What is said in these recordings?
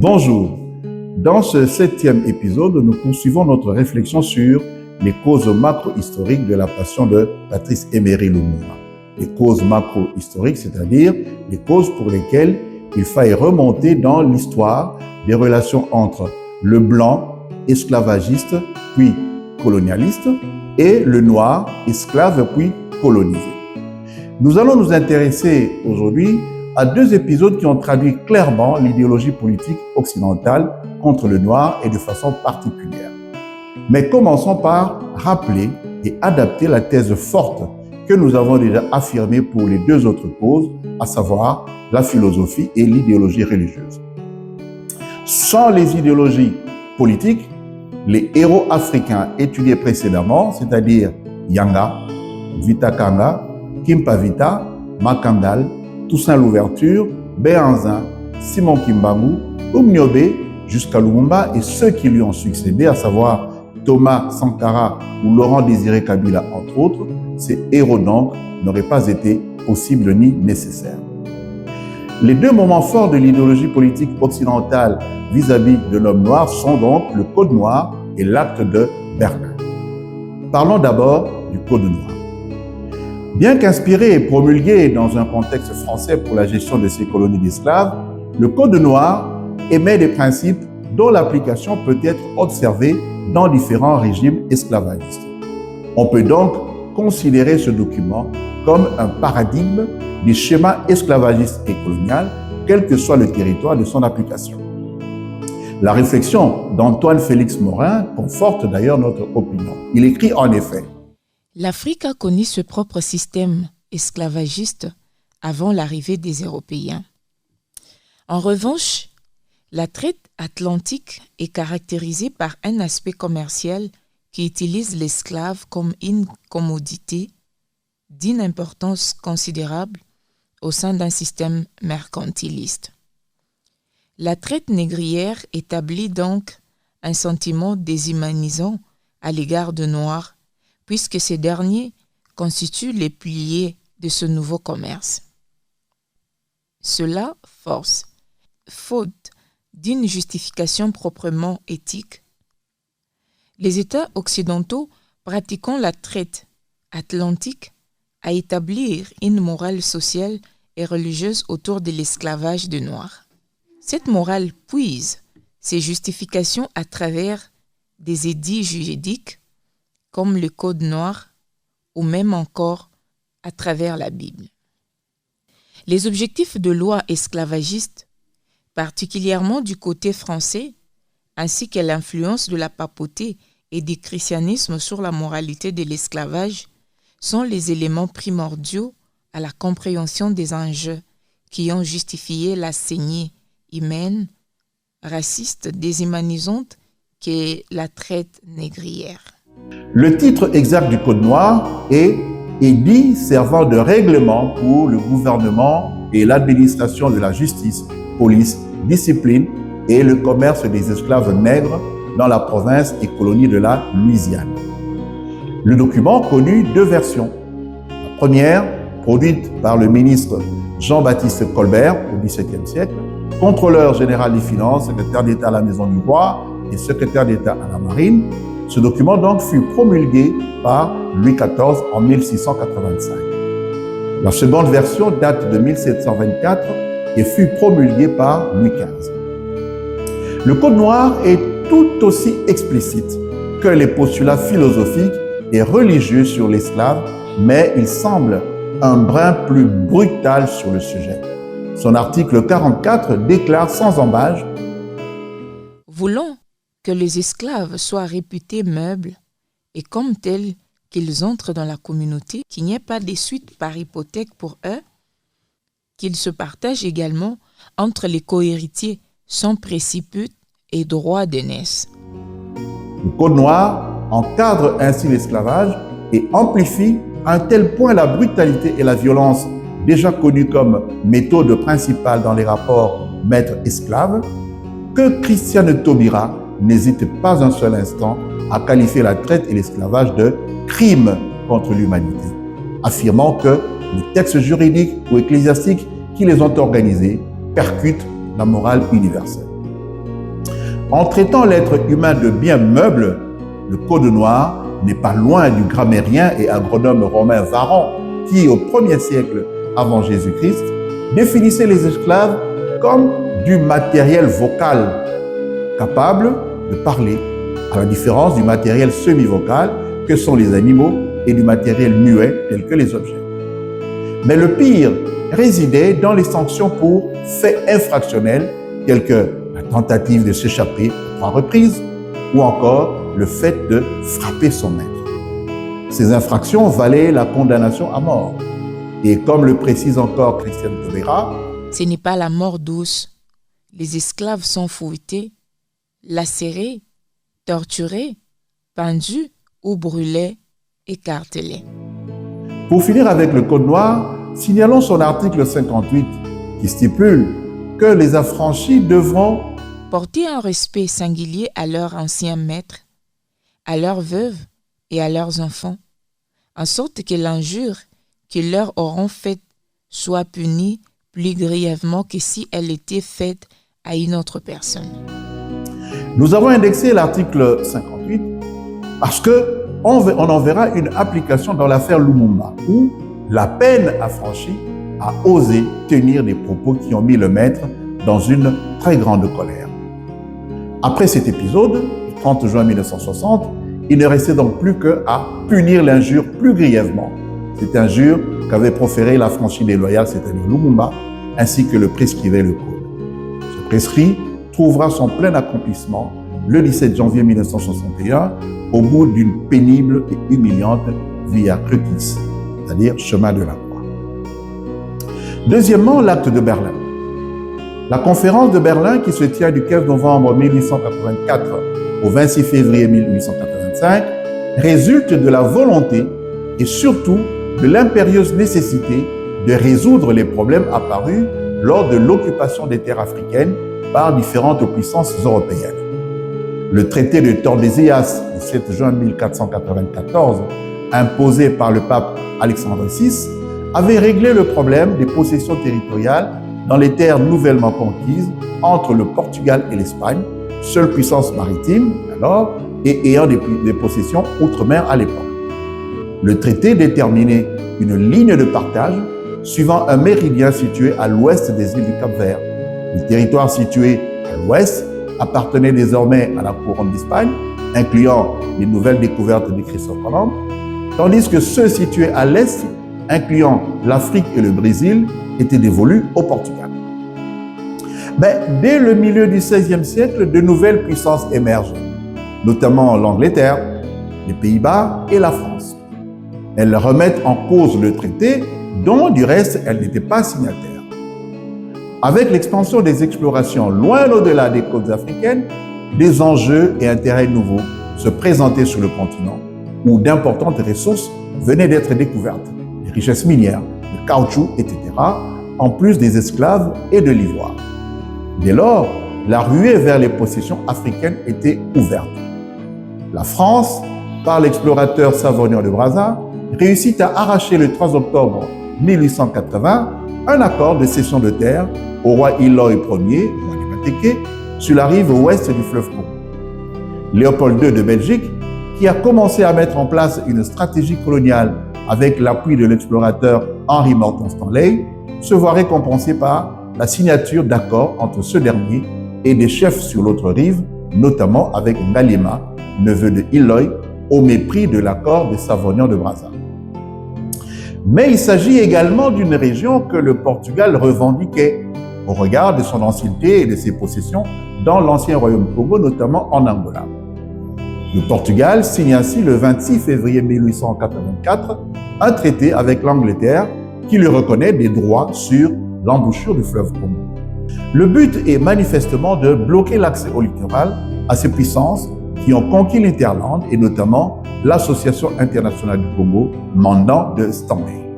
Bonjour, dans ce 7e épisode, nous poursuivons notre réflexion sur les causes macro-historiques de la passion de Patrice Emery Lumumba. Les causes macro-historiques, c'est-à-dire les causes pour lesquelles il faille remonter dans l'histoire des relations entre le blanc, esclavagiste, puis colonialiste, et le noir, esclave, puis colonisé. Nous allons nous intéresser aujourd'hui à deux épisodes qui ont traduit clairement l'idéologie politique occidentale contre le noir et de façon particulière. Mais commençons par rappeler et adapter la thèse forte que nous avons déjà affirmée pour les deux autres causes, à savoir la philosophie et l'idéologie religieuse. Sans les idéologies politiques, les héros africains étudiés précédemment, c'est-à-dire Yanga, Vita Kanga, Kimpa Vita, Makandal, Toussaint Louverture, Béhanzin, Simon Kimbangu, Oumniobé, jusqu'à Lumumba et ceux qui lui ont succédé, à savoir Thomas Sankara ou Laurent Désiré Kabila, entre autres, ces héros donc n'auraient pas été possibles ni nécessaires. Les deux moments forts de l'idéologie politique occidentale vis-à-vis de l'homme noir sont donc le Code noir et l'acte de Berlin. Parlons d'abord du Code noir. Bien qu'inspiré et promulgué dans un contexte français pour la gestion de ces colonies d'esclaves, le Code noir émet des principes dont l'application peut être observée dans différents régimes esclavagistes. On peut donc considérer ce document comme un paradigme des schémas esclavagistes et colonial, quel que soit le territoire de son application. La réflexion d'Antoine Félix Morin conforte d'ailleurs notre opinion. Il écrit en effet: l'Afrique a connu ce propre système esclavagiste avant l'arrivée des Européens. En revanche, la traite atlantique est caractérisée par un aspect commercial qui utilise l'esclave comme une commodité d'une importance considérable au sein d'un système mercantiliste. La traite négrière établit donc un sentiment déshumanisant à l'égard de Noirs, puisque ces derniers constituent les piliers de ce nouveau commerce. Cela force, faute d'une justification proprement éthique, les États occidentaux pratiquant la traite atlantique à établir une morale sociale et religieuse autour de l'esclavage des Noirs. Cette morale puise ses justifications à travers des édits juridiques comme le Code noir ou même encore à travers la Bible. Les objectifs de loi esclavagistes, particulièrement du côté français, ainsi que l'influence de la papauté et du christianisme sur la moralité de l'esclavage, sont les éléments primordiaux à la compréhension des enjeux qui ont justifié la saignée humaine, raciste, déshumanisante qu'est la traite négrière. Le titre exact du Code noir est « Édit servant de règlement pour le gouvernement et l'administration de la justice, police, discipline et le commerce des esclaves nègres dans la province et colonie de la Louisiane ». Le document connut deux versions. La première, produite par le ministre Jean-Baptiste Colbert au XVIIe siècle, contrôleur général des finances, secrétaire d'État à la Maison du Roi et secrétaire d'État à la Marine. Ce document donc fut promulgué par Louis XIV en 1685. La seconde version date de 1724 et fut promulguée par Louis XV. Le Code noir est tout aussi explicite que les postulats philosophiques et religieux sur l'esclave, mais il semble un brin plus brutal sur le sujet. Son article 44 déclare sans ambages: voulons que les esclaves soient réputés meubles et comme tels qu'ils entrent dans la communauté, qu'il n'y ait pas de suite par hypothèque pour eux, qu'ils se partagent également entre les cohéritiers sans préciput et droit d'aînesse. Le Code noir encadre ainsi l'esclavage et amplifie à un tel point la brutalité et la violence déjà connues comme méthode principale dans les rapports maître-esclave que Christiane Taubira n'hésite pas un seul instant à qualifier la traite et l'esclavage de crimes contre l'humanité, affirmant que les textes juridiques ou ecclésiastiques qui les ont organisés percutent la morale universelle. En traitant l'être humain de bien meuble, le Code noir n'est pas loin du grammairien et agronome romain Varron qui, au 1er siècle avant Jésus-Christ, définissait les esclaves comme du matériel vocal capable de parler, à la différence du matériel semi-vocal que sont les animaux et du matériel muet tel que les objets. Mais le pire résidait dans les sanctions pour faits infractionnels tels que la tentative de s'échapper à 3 reprises ou encore le fait de frapper son maître. Ces infractions valaient la condamnation à mort. Et comme le précise encore Christiane Taubira, ce n'est pas la mort douce. Les esclaves sont fouettés, lacérés, torturés, pendus ou brûlés, écartelés. Pour finir avec le Code noir, signalons son article 58 qui stipule que les affranchis devront porter un respect singulier à leurs anciens maîtres, à leurs veuves et à leurs enfants, en sorte que l'injure qu'ils leur auront faite soit punie plus grièvement que si elle était faite à une autre personne. Nous avons indexé l'article 58 parce qu'on en verra une application dans l'affaire Lumumba, où la peine affranchie a osé tenir des propos qui ont mis le maître dans une très grande colère. Après cet épisode, le 30 juin 1960, il ne restait donc plus qu'à punir l'injure plus grièvement. Cette injure qu'avait proférée l'affranchi déloyal, c'est-à-dire Lumumba, ainsi que le prescrivait le Code. Ce prescrit trouvera son plein accomplissement le 17 janvier 1961 au bout d'une pénible et humiliante via crucis, c'est-à-dire chemin de la croix. Deuxièmement, l'acte de Berlin. La conférence de Berlin qui se tient du 15 novembre 1884 au 26 février 1885 résulte de la volonté et surtout de l'impérieuse nécessité de résoudre les problèmes apparus lors de l'occupation des terres africaines par différentes puissances européennes. Le traité de Tordesillas du 7 juin 1494, imposé par le pape Alexandre VI, avait réglé le problème des possessions territoriales dans les terres nouvellement conquises entre le Portugal et l'Espagne, seule puissance maritime alors et ayant des possessions outre-mer à l'époque. Le traité déterminait une ligne de partage suivant un méridien situé à l'ouest des îles du Cap-Vert. Les territoires situés à l'ouest appartenaient désormais à la couronne d'Espagne, incluant les nouvelles découvertes de Christophe Colomb, tandis que ceux situés à l'est, incluant l'Afrique et le Brésil, étaient dévolus au Portugal. Mais dès le milieu du XVIe siècle, de nouvelles puissances émergent, notamment l'Angleterre, les Pays-Bas et la France. Elles remettent en cause le traité, dont du reste elles n'étaient pas signataires. Avec l'expansion des explorations loin au-delà des côtes africaines, des enjeux et intérêts nouveaux se présentaient sur le continent, où d'importantes ressources venaient d'être découvertes, les richesses minières, le caoutchouc, etc., en plus des esclaves et de l'ivoire. Dès lors, la ruée vers les possessions africaines était ouverte. La France, par l'explorateur Savonian de Brazza, réussit à arracher le 3 octobre 1880 un accord de cession de terre au roi Iloy Ier, roi du Mateke, sur la rive ouest du fleuve Congo. Léopold II de Belgique, qui a commencé à mettre en place une stratégie coloniale avec l'appui de l'explorateur Henry Morton Stanley, se voit récompensé par la signature d'accords entre ce dernier et des chefs sur l'autre rive, notamment avec Ngalema, neveu de Iloy, au mépris de l'accord de Savonian de Brazza. Mais il s'agit également d'une région que le Portugal revendiquait au regard de son ancienneté et de ses possessions dans l'ancien royaume Congo, notamment en Angola. Le Portugal signe ainsi le 26 février 1884 un traité avec l'Angleterre qui lui reconnaît des droits sur l'embouchure du fleuve Congo. Le but est manifestement de bloquer l'accès au littoral à ces puissances qui ont conquis l'Interland et notamment l'Association internationale du Congo, mandant de Stanley.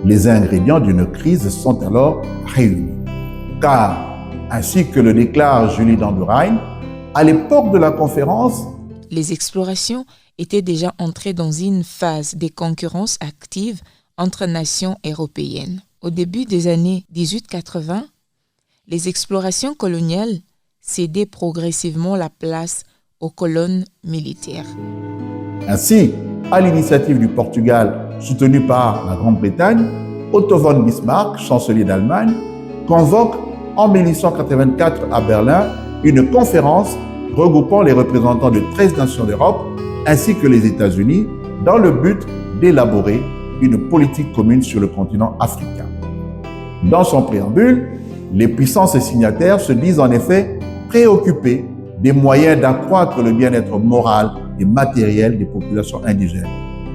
Les ingrédients d'une crise sont alors réunis. Car, ainsi que le déclare Julie Dandurine, à l'époque de la conférence, les explorations étaient déjà entrées dans une phase de concurrence active entre nations européennes. Au début des années 1880, les explorations coloniales céder progressivement la place aux colonnes militaires. Ainsi, à l'initiative du Portugal, soutenu par la Grande-Bretagne, Otto von Bismarck, chancelier d'Allemagne, convoque en 1884 à Berlin une conférence regroupant les représentants de 13 nations d'Europe ainsi que les États-Unis dans le but d'élaborer une politique commune sur le continent africain. Dans son préambule, les puissances signataires se disent en effet préoccupées des moyens d'accroître le bien-être moral et matériel des populations indigènes,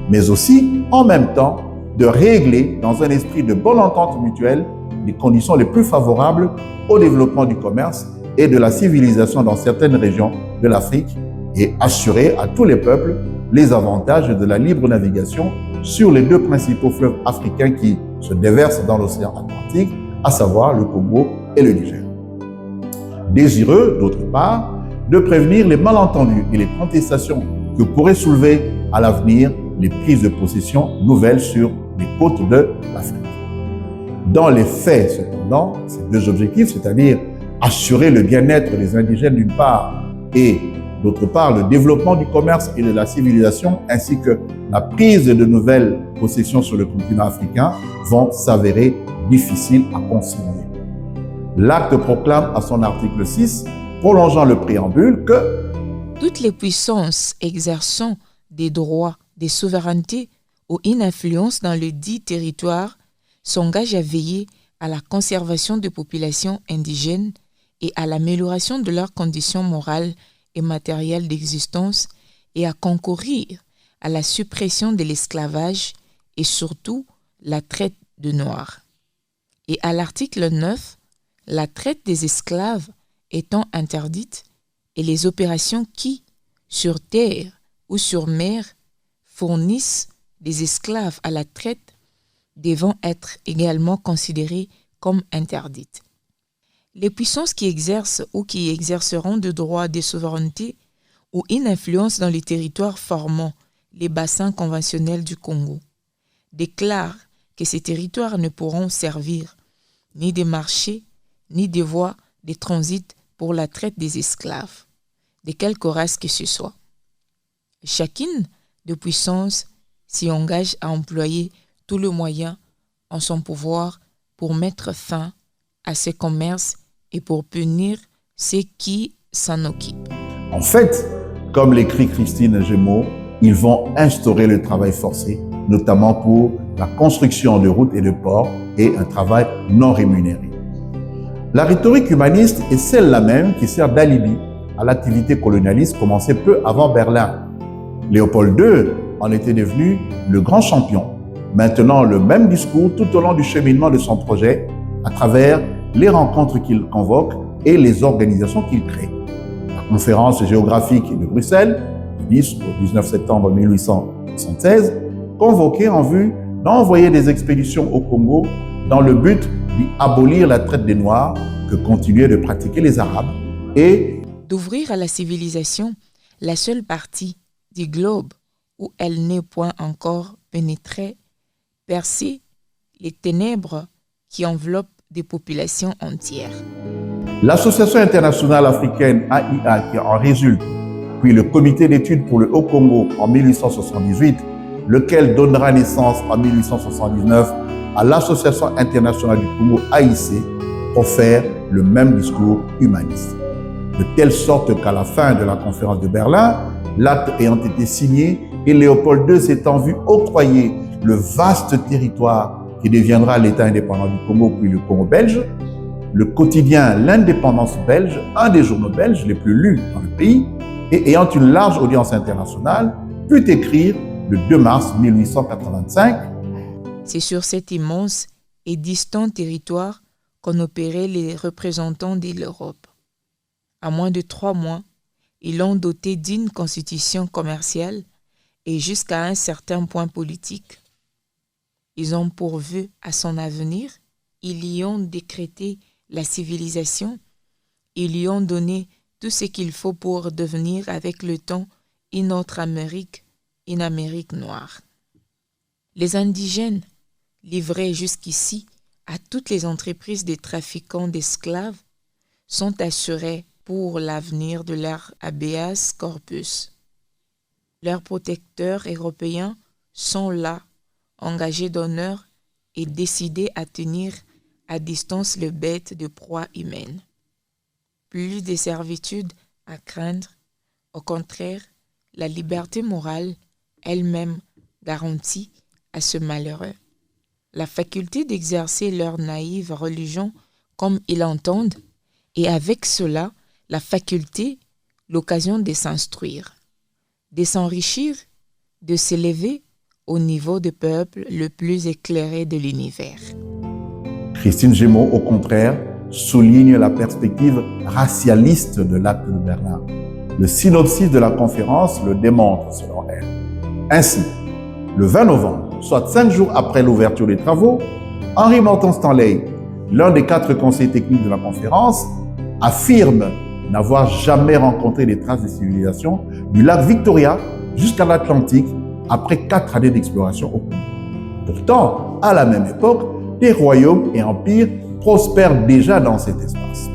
mais aussi, en même temps, de régler, dans un esprit de bonne entente mutuelle, les conditions les plus favorables au développement du commerce et de la civilisation dans certaines régions de l'Afrique et assurer à tous les peuples les avantages de la libre navigation sur les deux principaux fleuves africains qui se déversent dans l'océan Atlantique, à savoir le Congo et le Niger. Désireux, d'autre part, de prévenir les malentendus et les contestations que pourraient soulever à l'avenir les prises de possession nouvelles sur les côtes de l'Afrique. Dans les faits, cependant, ces deux objectifs, c'est-à-dire assurer le bien-être des indigènes d'une part et d'autre part le développement du commerce et de la civilisation ainsi que la prise de nouvelles possessions sur le continent africain vont s'avérer difficiles à concilier. L'acte proclame à son article 6, prolongeant le préambule, que toutes les puissances exerçant des droits, des souverainetés ou une influence dans le dit territoire s'engagent à veiller à la conservation des populations indigènes et à l'amélioration de leurs conditions morales et matérielles d'existence et à concourir à la suppression de l'esclavage et surtout la traite de noirs. Et à l'article 9, la traite des esclaves étant interdite et les opérations qui, sur terre ou sur mer, fournissent des esclaves à la traite devant être également considérées comme interdites. Les puissances qui exercent ou qui exerceront de droits de souveraineté ou une influence dans les territoires formant les bassins conventionnels du Congo déclarent que ces territoires ne pourront servir ni de marché ni de voies de transit pour la traite des esclaves, de quelque race que ce soit. Chacune des puissances s'y engage à employer tout le moyen en son pouvoir pour mettre fin à ce commerce et pour punir ceux qui s'en occupent. En fait, comme l'écrit Christine Gémeaux, ils vont instaurer le travail forcé, notamment pour la construction de routes et de ports et un travail non rémunéré. La rhétorique humaniste est celle-là même qui sert d'alibi à l'activité colonialiste commencée peu avant Berlin. Léopold II en était devenu le grand champion, maintenant le même discours tout au long du cheminement de son projet à travers les rencontres qu'il convoque et les organisations qu'il crée. La conférence géographique de Bruxelles, du 10 au 19 septembre 1876, convoquée en vue d'envoyer des expéditions au Congo dans le but d'y abolir la traite des Noirs que continuaient de pratiquer les Arabes et d'ouvrir à la civilisation la seule partie du globe où elle n'est point encore pénétrée, percer les ténèbres qui enveloppent des populations entières. L'Association internationale africaine AIA qui en résulte, puis le Comité d'études pour le Haut-Congo en 1878, lequel donnera naissance en 1879 à l'Association internationale du Congo AIC, profère le même discours humaniste. De telle sorte qu'à la fin de la conférence de Berlin, l'acte ayant été signé et Léopold II s'étant vu octroyer le vaste territoire qui deviendra l'État indépendant du Congo puis le Congo belge, le quotidien L'Indépendance belge, un des journaux belges les plus lus dans le pays et ayant une large audience internationale, put écrire le 2 mars 1885. C'est sur cet immense et distant territoire qu'ont opéré les représentants de l'Europe. À moins de 3 mois, ils l'ont doté d'une constitution commerciale et jusqu'à un certain point politique. Ils ont pourvu à son avenir, ils y ont décrété la civilisation, ils lui ont donné tout ce qu'il faut pour devenir avec le temps une autre Amérique, une Amérique noire. Les indigènes, livrés jusqu'ici à toutes les entreprises des trafiquants d'esclaves, sont assurés pour l'avenir de leur habeas corpus. Leurs protecteurs européens sont là, engagés d'honneur et décidés à tenir à distance le bête de proie humaine. Plus de servitude à craindre, au contraire, la liberté morale, elle-même garantie à ce malheureux. La faculté d'exercer leur naïve religion comme ils l'entendent, et avec cela, la faculté, l'occasion de s'instruire, de s'enrichir, de s'élever au niveau du peuple le plus éclairé de l'univers. Christine Gémeaux, au contraire, souligne la perspective racialiste de l'acte de Berlin. Le synopsis de la conférence le démontre, selon elle. Ainsi, le 20 novembre, soit 5 jours après l'ouverture des travaux, Henry Morton Stanley, l'un des 4 conseillers techniques de la conférence, affirme n'avoir jamais rencontré les traces de civilisation du lac Victoria jusqu'à l'Atlantique après 4 années d'exploration au Congo. Pourtant, à la même époque, les royaumes et empires prospèrent déjà dans cet espace.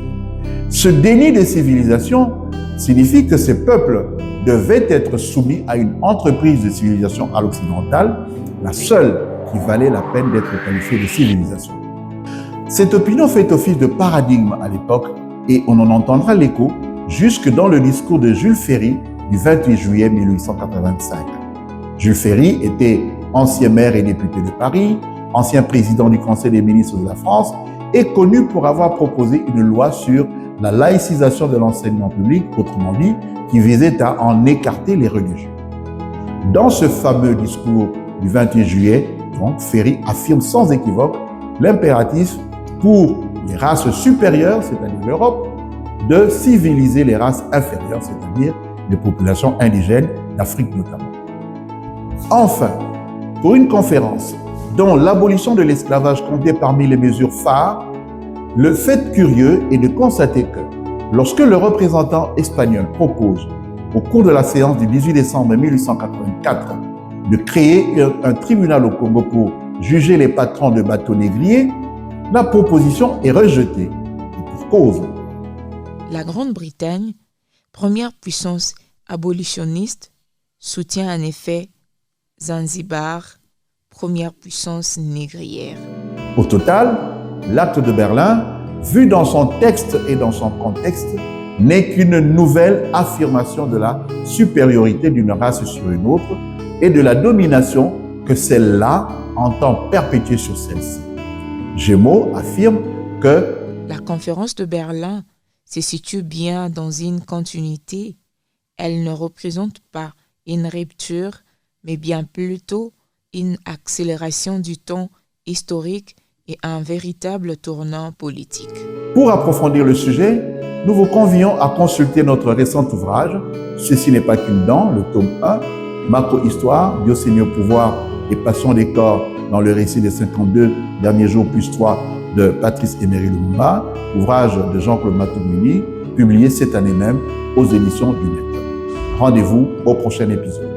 Ce déni de civilisation signifie que ces peuples devaient être soumis à une entreprise de civilisation à l'occidentale, la seule qui valait la peine d'être qualifiée de civilisation. Cette opinion fait office de paradigme à l'époque et on en entendra l'écho jusque dans le discours de Jules Ferry du 28 juillet 1885. Jules Ferry était ancien maire et député de Paris, ancien président du Conseil des ministres de la France et connu pour avoir proposé une loi sur la laïcisation de l'enseignement public, autrement dit, qui visait à en écarter les religieux. Dans ce fameux discours du 28 juillet, donc, Ferry affirme sans équivoque l'impératif pour les races supérieures, c'est-à-dire l'Europe, de civiliser les races inférieures, c'est-à-dire les populations indigènes d'Afrique notamment. Enfin, pour une conférence dont l'abolition de l'esclavage comptait parmi les mesures phares, le fait curieux est de constater que lorsque le représentant espagnol propose, au cours de la séance du 18 décembre 1884, de créer un tribunal au Congo pour juger les patrons de bateaux négriers, la proposition est rejetée, et pour cause. La Grande-Bretagne, première puissance abolitionniste, soutient en effet Zanzibar, première puissance négrière. Au total, l'acte de Berlin, vu dans son texte et dans son contexte, n'est qu'une nouvelle affirmation de la supériorité d'une race sur une autre et de la domination que celle-là entend perpétuer sur celle-ci. Gémeaux affirme que la conférence de Berlin se situe bien dans une continuité. Elle ne représente pas une rupture, mais bien plutôt une accélération du temps historique et un véritable tournant politique. Pour approfondir le sujet, nous vous convions à consulter notre récent ouvrage « Ceci n'est pas qu'une dent », le tome 1, « Macro-histoire, biosémie au pouvoir et passion des corps dans le récit des 52 derniers jours plus 3 de Patrice Emery Lumumba, ouvrage de Jean-Claude Matoumini, publié cette année même aux éditions du Net. Rendez-vous au prochain épisode.